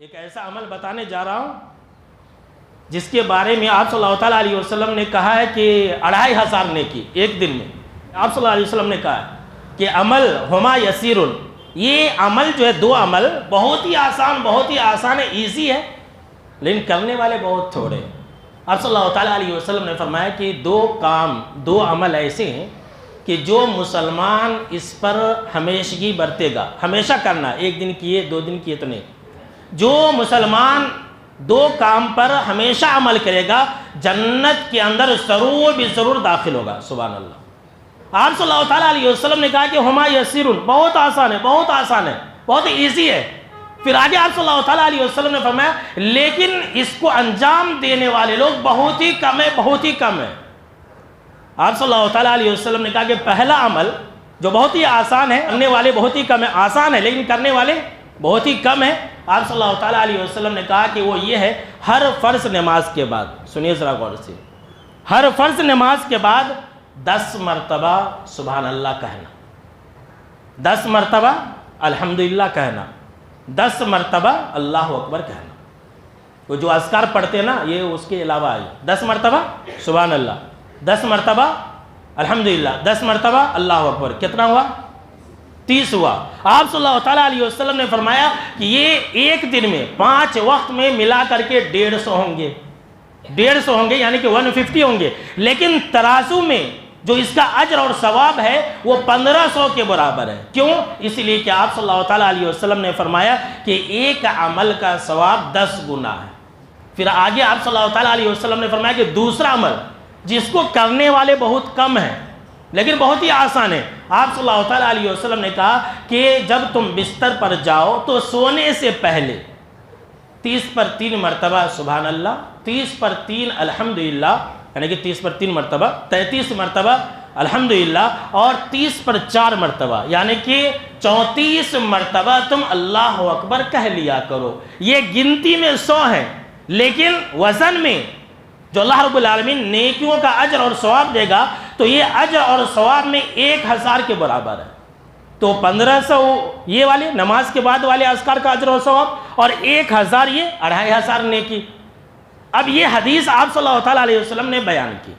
ایک ایسا عمل بتانے جا رہا ہوں جس کے بارے میں آپ صلی اللہ تعالیٰ علیہ وسلم نے کہا ہے کہ 2500 نیکی ایک دن میں. آپ صلی اللہ علیہ وسلم نے کہا ہے کہ عمل ہما یسیر، یہ عمل جو ہے دو عمل بہت ہی آسان ہے، ایزی ہے، لیکن کرنے والے بہت تھوڑے ہیں. آپ صلی اللہ تعالیٰ علیہ وسلم نے فرمایا کہ دو عمل ایسے ہیں کہ جو مسلمان اس پر ہمیشگی برتے گا، ہمیشہ کرنا، ایک دن کیے 2 دن کیے تو نہیں. جو مسلمان 2 کام پر ہمیشہ عمل کرے گا جنت کے اندر ضرور داخل ہوگا. سبحان اللہ. آپ صلی اللہ تعالیٰ علیہ وسلم نے کہا کہ ہما یسیرun، بہت آسان ہے، بہت ایزی ہے. پھر آگے آپ صلی اللہ تعالیٰ علیہ وسلم نے فرمایا لیکن اس کو انجام دینے والے لوگ بہت ہی کم ہیں. آپ صلی اللہ تعالیٰ علیہ وسلم نے کہا کہ پہلا عمل جو بہت ہی آسان ہے، کرنے والے بہت ہی کم ہیں، آسان ہے لیکن کرنے والے بہت ہی کم ہیں. آپ صلی اللہ تعالیٰ علیہ وسلم نے کہا کہ وہ یہ ہے ہر فرض نماز کے بعد، سنیے ذرا غور سے، ہر فرض نماز کے بعد 10 مرتبہ سبحان اللہ کہنا، 10 مرتبہ الحمدللہ کہنا، 10 مرتبہ اللہ اکبر کہنا. وہ جو اذکار پڑھتے ہیں نا یہ اس کے علاوہ آئی، 10 مرتبہ سبحان اللہ، 10 مرتبہ الحمدللہ، 10 مرتبہ اللہ اکبر. کتنا ہوا؟ 30 ہوا. آپ صلی اللہ تعالیٰ علیہ وسلم نے فرمایا کہ یہ ایک دن میں 5 وقت میں ملا کر کے 150 ہوں گے، یعنی کہ 150 ہوں گے. لیکن ترازو میں جو اس کا اجر اور ثواب ہے وہ 1500 کے برابر ہے. کیوں؟ اس لیے کہ آپ صلی اللہ تعالیٰ علیہ وسلم نے فرمایا کہ ایک عمل کا ثواب 10 گنا ہے. پھر آگے آپ صلی اللہ تعالیٰ علیہ وسلم نے فرمایا کہ دوسرا عمل جس کو کرنے والے بہت کم ہیں لیکن بہت ہی آسان ہے. آپ صلی اللہ تعالیٰ علیہ وسلم نے کہا کہ جب تم بستر پر جاؤ تو سونے سے پہلے 30 پر 3 مرتبہ سبحان اللہ، 30 پر 3 الحمدللہ، یعنی کہ 30 پر 3 مرتبہ 33 مرتبہ الحمدللہ، اور 30 پر 4 مرتبہ یعنی کہ 34 مرتبہ تم اللہ اکبر کہہ لیا کرو. یہ گنتی میں 100 ہیں لیکن وزن میں جو اللہ رب العالمین نیکیوں کا اجر اور ثواب دے گا تو یہ اجر اور ثواب میں 1000 کے برابر ہے. تو 1500 یہ والے نماز کے بعد والے اذکار کا اجر اور ثواب، اور 1000 یہ 2500 نیکی. اب یہ حدیث آپ صلی اللہ تعالیٰ علیہ وسلم نے بیان کی.